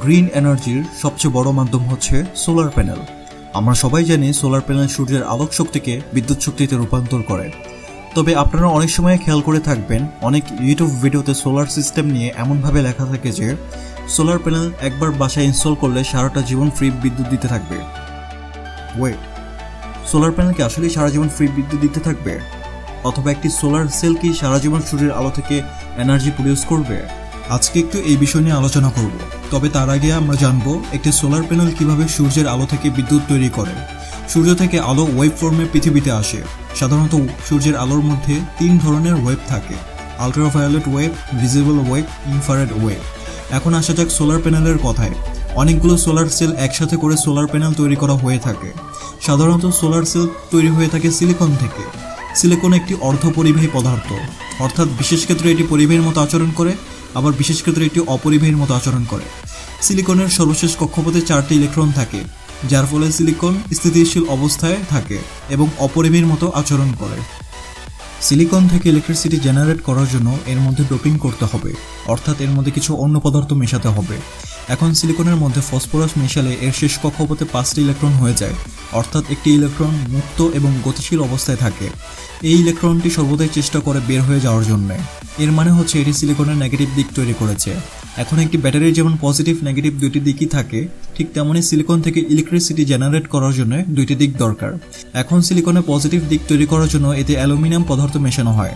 Green এনার্জির সবচেয়ে বড় মাধ্যম হচ্ছে সোলার প্যানেল। আমরা সবাই জানি সোলার প্যানেল সূর্যের আলোক শক্তিকে বিদ্যুৎ শক্তিতে রূপান্তর করে। তবে আপনারা অনেক সময় খেয়াল করে থাকবেন, অনেক ইউটিউব ভিডিওতে সোলার সিস্টেম নিয়ে এমনভাবে লেখা থাকে যে সোলার প্যানেল একবার বাসায় ইনস্টল করলে সারাটা জীবন ফ্রি বিদ্যুৎ দিতে থাকবে। ওয়েট, সোলার প্যানেল কি আসলে সারা জীবন ফ্রি বিদ্যুৎ দিতে থাকবে? অথবা একটি সোলার সেল কি সারা জীবন সূর্যের আলো থেকে এনার্জি প্রডিউস করবে? আজকে একটু এই বিষয় নিয়ে আলোচনা করব। তবে তার আগে আমরা জানব একটি সোলার প্যানেল কিভাবে সূর্যের আলো থেকে বিদ্যুৎ তৈরি করে। সূর্য থেকে আলো ওয়েভ ফর্মে পৃথিবীতে আসে। সাধারণত সূর্যের আলোর মধ্যে 3 ধরনের ওয়েভ থাকে: ultraviolet wave, visible wave, infrared wave. এখন আসা যাক সোলার প্যানেলের কথায়। অনেকগুলো সোলার সেল একসাথে করে সোলার প্যানেল তৈরি করা হয়ে থাকে। সাধারণত সোলার সেল তৈরি হয়ে থাকে সিলিকন থেকে। সিলিকন একটি অর্ধপরিবাহী পদার্থ, অর্থাৎ বিশেষ ক্ষেত্রে এটি পরিবাহীর মতো আচরণ করে, আবার বিশেষ ক্ষেত্রে এটি অপরিবাহীর মতো আচরণ করে। সিলিকনের সর্বশেষ কক্ষপথে 4টি ইলেকট্রন থাকে, যার ফলে সিলিকন স্থিতিশীল অবস্থায় থাকে এবং অপরিবাহীর মতো আচরণ করে। সিলিকন থেকে ইলেকট্রিসিটি জেনারেট করার জন্য এর মধ্যে ডোপিং করতে হবে, অর্থাৎ এর মধ্যে কিছু অন্য পদার্থ মেশাতে হবে। এখন সিলিকনের মধ্যে ফসফরাস মেশালে এর শেষ কক্ষপথে 5টি ইলেকট্রন হয়ে যায়, অর্থাৎ একটি ইলেকট্রন মুক্ত এবং গতিশীল অবস্থায় থাকে। এই ইলেকট্রনটি সর্বদাই চেষ্টা করে বের হয়ে যাওয়ার জন্য। এর মানে হচ্ছে এটি সিলিকনের নেগেটিভ দিক তৈরি করেছে। এখন একটি ব্যাটারির যেমন পজিটিভ নেগেটিভ দুইটি দিকই থাকে, ঠিক তেমনই সিলিকন থেকে ইলেকট্রিসিটি জেনারেট করার জন্য দুইটি দিক দরকার। এখন সিলিকনের পজিটিভ দিক তৈরি করার জন্য এতে অ্যালুমিনিয়াম পদার্থ মেশানো হয়।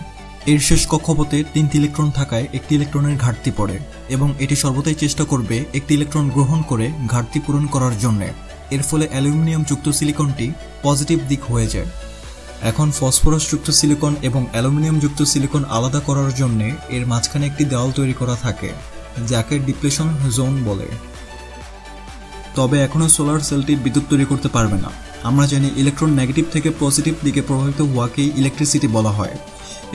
এর শেষ কক্ষপথে 3টি ইলেকট্রন থাকায় একটি ইলেকট্রনের ঘাটতি পড়ে এবং এটি সর্বদাই চেষ্টা করবে একটি ইলেকট্রন গ্রহণ করে ঘাটতি পূরণ করার জন্য। এর ফলে অ্যালুমিনিয়াম যুক্ত সিলিকনটি পজিটিভ দিক হয়ে যায়। এখন ফসফরাস যুক্ত সিলিকন এবং অ্যালুমিনিয়াম যুক্ত সিলিকন আলাদা করার জন্য এর মাঝখানে একটি দেওয়াল তৈরি করা থাকে, যাকে ডিপ্লেশন জোন বলে। তবে এখনও সোলার সেলটি বিদ্যুৎ তৈরি করতে পারবে না। আমরা জানি ইলেকট্রন নেগেটিভ থেকে পজিটিভ দিকে প্রভাবিত হওয়াকেই ইলেকট্রিসিটি বলা হয়।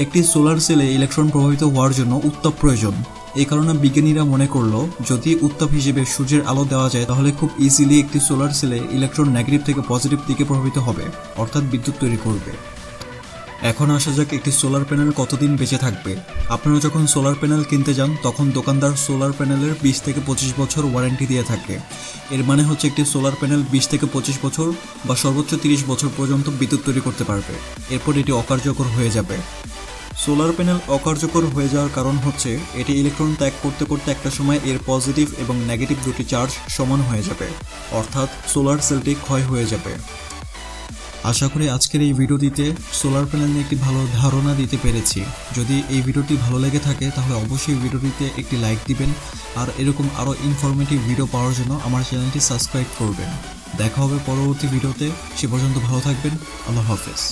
একটি সোলার সেলে ইলেকট্রন প্রভাবিত হওয়ার জন্য উত্তাপ প্রয়োজন। এই কারণে বিজ্ঞানীরা মনে করলো, যদি উত্তাপ হিসেবে সূর্যের আলো দেওয়া যায় তাহলে খুব ইজিলি একটি সোলার সেলে ইলেকট্রন নেগেটিভ থেকে পজিটিভ দিকে প্রভাবিত হবে, অর্থাৎ বিদ্যুৎ তৈরি করবে। এখন আসা যাক একটি সোলার প্যানেল কতদিন বেঁচে থাকবে। আপনারা যখন সোলার প্যানেল কিনতে যান তখন দোকানদার সোলার প্যানেলের 20 থেকে 25 বছর ওয়ারেন্টি দিয়ে থাকে। এর মানে হচ্ছে একটি সোলার প্যানেল 20 থেকে 25 বছর বা সর্বোচ্চ 30 বছর পর্যন্ত বিদ্যুৎ তৈরি করতে পারবে। এরপর এটি অকার্যকর হয়ে যাবে। সোলার প্যানেল অকার্যকর হয়ে যাওয়ার কারণ হচ্ছে এটি ইলেকট্রন ত্যাগ করতে করতে একটা সময় এর পজিটিভ এবং নেগেটিভ দুটি চার্জ সমান হয়ে যাবে, অর্থাৎ সোলার সেলটি ক্ষয় হয়ে যাবে। আশা করি আজকের এই ভিডিওটিতে সোলার প্যানেল নিয়ে একটি ভালো ধারণা দিতে পেরেছি। যদি এই ভিডিওটি ভালো লেগে থাকে তাহলে অবশ্যই ভিডিওটিতে একটি লাইক দিবেন, আর এরকম আরও ইনফরমেটিভ ভিডিও পাওয়ার জন্য আমার চ্যানেলটি সাবস্ক্রাইব করবেন। দেখা হবে পরবর্তী ভিডিওতে। সে পর্যন্ত ভালো থাকবেন। আল্লাহ হাফেজ।